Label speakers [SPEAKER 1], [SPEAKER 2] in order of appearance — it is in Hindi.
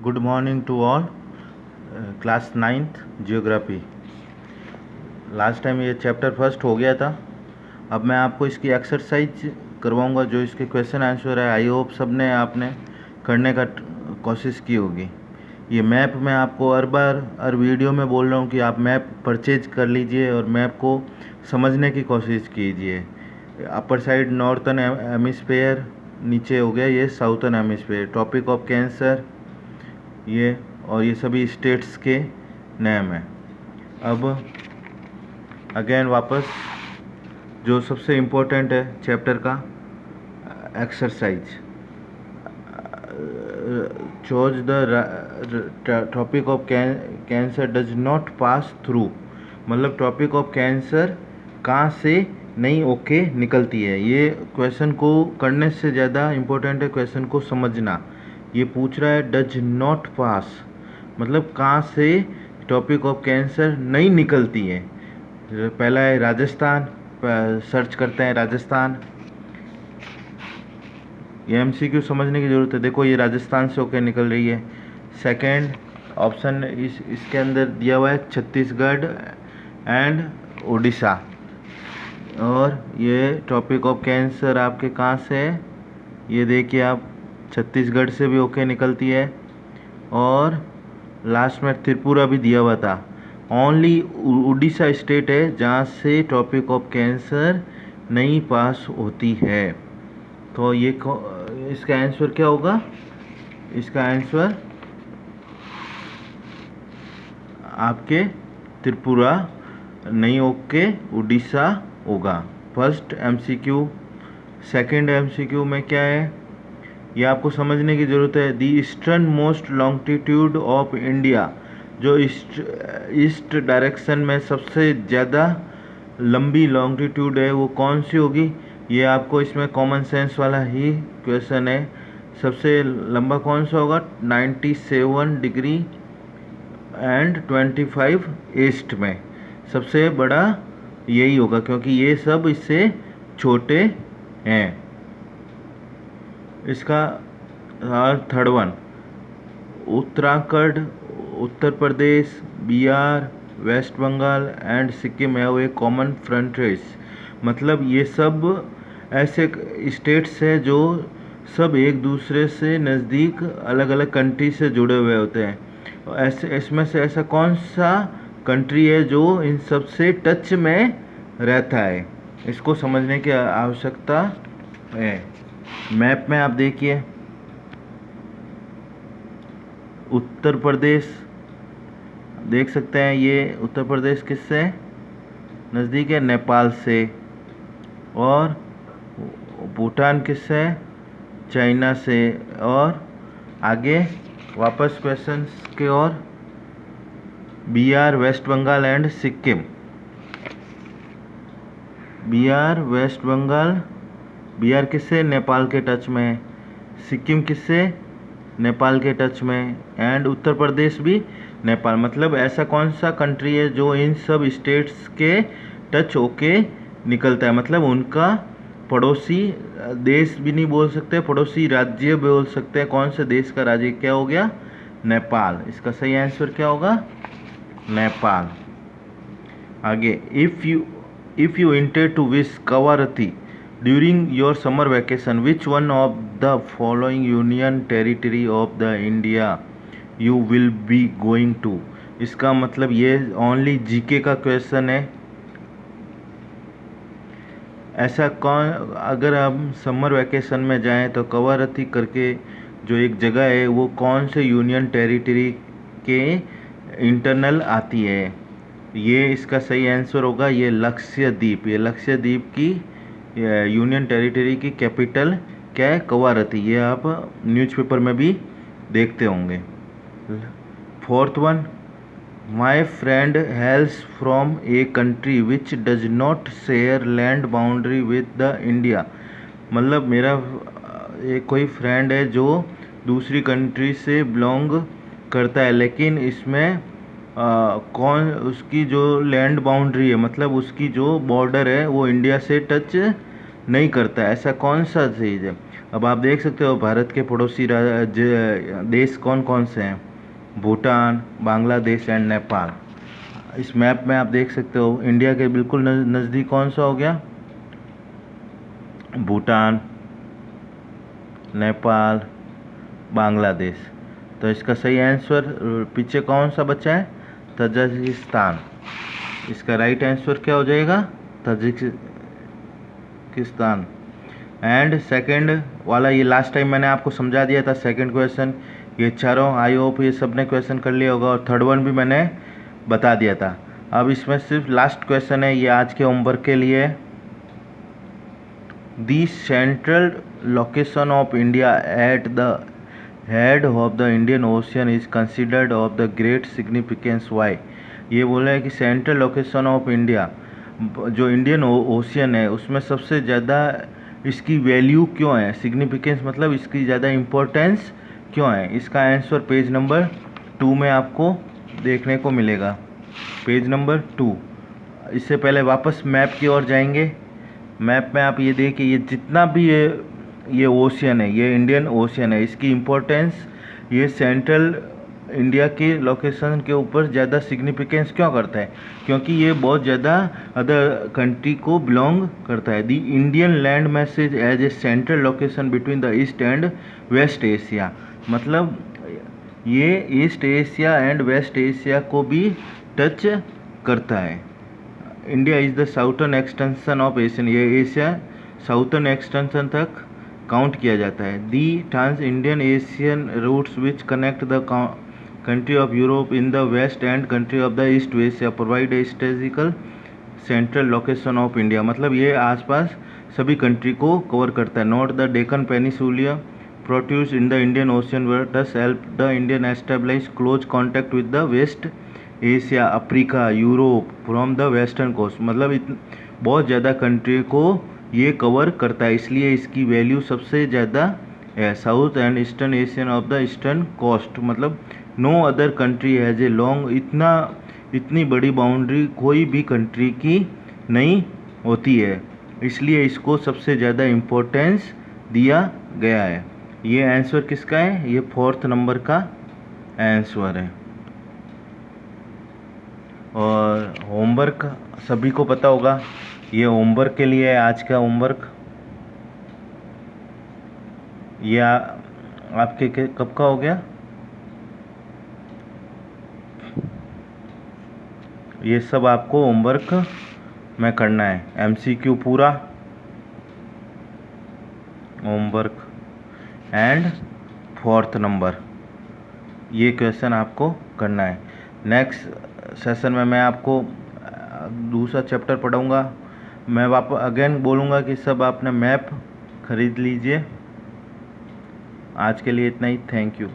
[SPEAKER 1] Good morning to all. Class ninth geography. Last time ये चैप्टर फर्स्ट हो गया था। अब मैं आपको इसकी एक्सरसाइज करवाऊंगा, जो इसके क्वेश्चन आंसर है। आई होप सब ने आपने करने का कोशिश की होगी। ये मैप मैं आपको हर वीडियो में बोल रहा हूँ कि आप मैप परचेज कर लीजिए और मैप को समझने की कोशिश कीजिए। अपर साइड नॉर्थन हेमिस्फेयर, नीचे हो गया ये southern hemisphere. Topic of cancer ये, और ये सभी स्टेट्स के नेम है। अब अगेन वापस जो सबसे इम्पोर्टेंट है चैप्टर का, exercise. Chose the topic of cancer does not pass through, मतलब टॉपिक ऑफ कैंसर कहाँ से नहीं ओके निकलती है। ये क्वेश्चन को करने से ज़्यादा इम्पोर्टेंट है क्वेश्चन को समझना। ये पूछ रहा है डज नॉट पास, मतलब कहाँ से टॉपिक ऑफ कैंसर नहीं निकलती है। पहला है राजस्थान, सर्च करते हैं राजस्थान। ये एमसीक्यू समझने की ज़रूरत है। देखो ये राजस्थान से होकर निकल रही है। सेकंड ऑप्शन इसके अंदर दिया हुआ है छत्तीसगढ़ एंड उड़ीसा। और ये टॉपिक ऑफ कैंसर आपके कहाँ से है, ये देखिए आप, छत्तीसगढ़ से भी होके निकलती है। और लास्ट में त्रिपुरा भी दिया हुआ था। ओनली उड़ीसा स्टेट है जहाँ से टॉपिक ऑफ कैंसर नहीं पास होती है। तो ये इसका आंसर क्या होगा? इसका आंसर आपके त्रिपुरा नहीं होके उड़ीसा होगा। First MCQ. सेकंड एमसीक्यू में क्या है ये आपको समझने की ज़रूरत है। The eastern most longitude of India, जो ईस्ट डायरेक्शन में सबसे ज़्यादा लंबी लॉन्गिट्यूड है वो कौन सी होगी? ये आपको इसमें कॉमन सेंस वाला ही क्वेश्चन है। सबसे लंबा कौन सा होगा? 97 डिग्री एंड 25 ईस्ट में सबसे बड़ा यही होगा, क्योंकि ये सब इससे छोटे हैं। इसका third one, Uttarakhand, Uttar Pradesh, Bihar, waste Bengal and Sikkim have a common frontage, मतलब ये सब ऐसे स्टेट्स हैं जो सब एक दूसरे से नज़दीक अलग अलग कंट्री से जुड़े हुए होते हैं। ऐसे इसमें से ऐसा कौन सा कंट्री है जो इन सब से टच में रहता है, इसको समझने की आवश्यकता है। मैप में आप देखिए, उत्तर प्रदेश देख सकते हैं। ये उत्तर प्रदेश किससे नज़दीक है? नेपाल से। और भूटान किससे? चाइना से। और आगे वापस क्वेश्चन के और, Bihar, waste Bengal and Sikkim. Bihar, waste Bengal, Bihar किससे? नेपाल के टच में है। सिक्किम किससे? नेपाल के टच में। एंड उत्तर प्रदेश भी नेपाल। मतलब ऐसा कौन सा कंट्री है जो इन सब स्टेट्स के टच होके निकलता है, मतलब उनका पड़ोसी देश भी नहीं बोल सकते, पड़ोसी राज्य बोल सकते हैं। कौन से देश का राज्य क्या हो गया? नेपाल। इसका सही आंसर क्या होगा? नेपाल। आगे, if you intend to visit Kavaratti during your summer vacation, which one of the following union territory of the India you will be going to. इसका मतलब ये ओनली जीके का क्वेश्चन है। ऐसा कौन, अगर हम समर वैकेशन में जाएं तो कवारत्ती करके जो एक जगह है वो कौन से यूनियन टेरिटरी के इंटरनल आती है? ये इसका सही आंसर होगा ये लक्षद्वीप। ये लक्षद्वीप की यूनियन टेरिटरी की कैपिटल क्या है? कवारत्ती। ये आप न्यूज़पेपर में भी देखते होंगे। Fourth one, my friend हेल्स from a country which does not share land boundary with the India, मतलब मेरा एक कोई फ्रेंड है जो दूसरी कंट्री से बिलोंग करता है, लेकिन इसमें कौन उसकी जो लैंड बाउंड्री है, मतलब उसकी जो बॉर्डर है वो इंडिया से टच नहीं करता है। ऐसा कौन सा चीज़ है? अब आप देख सकते हो भारत के पड़ोसी देश कौन कौन से हैं, भूटान, बांग्लादेश एंड नेपाल। इस मैप में आप देख सकते हो इंडिया के बिल्कुल नज़दीक कौन सा हो गया, भूटान, नेपाल, बांग्लादेश। तो इसका सही आंसर पीछे कौन सा बचा है, तजाकिस्तान। इसका राइट आंसर क्या हो जाएगा, तजाकिस्तान। एंड सेकंड वाला ये लास्ट टाइम मैंने आपको समझा दिया था, सेकंड क्वेश्चन। ये चारों आई होप ये सब ने क्वेश्चन कर लिया होगा, और थर्ड वन भी मैंने बता दिया था। अब इसमें सिर्फ लास्ट क्वेश्चन है, ये आज के होमवर्क के लिए। The central location of India at the head of the Indian ocean is considered of the great significance why. ये बोला है कि सेंट्रल लोकेशन ऑफ इंडिया, जो इंडियन ओशियन है उसमें सबसे ज़्यादा इसकी वैल्यू क्यों है, सिग्निफिकेंस मतलब इसकी ज़्यादा इम्पोर्टेंस क्यों है। इसका आंसर पेज नंबर 2 में आपको देखने को मिलेगा, पेज नंबर 2। इससे पहले वापस मैप की ओर जाएंगे। मैप में आप ये देखिए, ये जितना भी ये ओशियन है, ये इंडियन ओशियन है, इसकी इम्पोर्टेंस ये सेंट्रल इंडिया के लोकेशन के ऊपर ज़्यादा सिग्निफिकेंस क्यों करता है, क्योंकि ये बहुत ज़्यादा अदर कंट्री को बिलोंग करता है। The Indian land message as a central location between the east and west Asia, मतलब ये east Asia and west Asia को भी टच करता है। India is the southern extension of Asian, ये एशिया साउथर्न एक्सटेंशन तक काउंट किया जाता है। The trans Indian Asian routes which connect the country of Europe in the west and country of the east Asia provide a strategical central location of India, मतलब ये आसपास सभी कंट्री को कवर करता है। Not the Deccan peninsula produce in the Indian Ocean thus help the Indian establish close contact with the West Asia, Africa, Europe from the western coast, मतलब बहुत ज़्यादा कंट्री को ये कवर करता है, इसलिए इसकी वैल्यू सबसे ज़्यादा है। South and eastern Asian of the eastern coast, मतलब no other country has a long, इतनी बड़ी बाउंड्री कोई भी कंट्री की नहीं होती है, इसलिए इसको सबसे ज़्यादा इम्पोर्टेंस दिया गया है। ये आंसर किसका है, ये 4th नंबर का आंसर है। और होमवर्क सभी को पता होगा, ये होमवर्क के लिए है आज का होमवर्क। ये आपके कब का हो गया, ये सब आपको होमवर्क में करना है, MCQ पूरा होमवर्क एंड 4th नंबर, ये क्वेश्चन आपको करना है। नेक्स्ट सेशन में मैं आपको दूसरा चैप्टर पढ़ाऊँगा। मैं वापस अगेन बोलूँगा कि सब आपने मैप खरीद लीजिए। आज के लिए इतना ही, थैंक यू।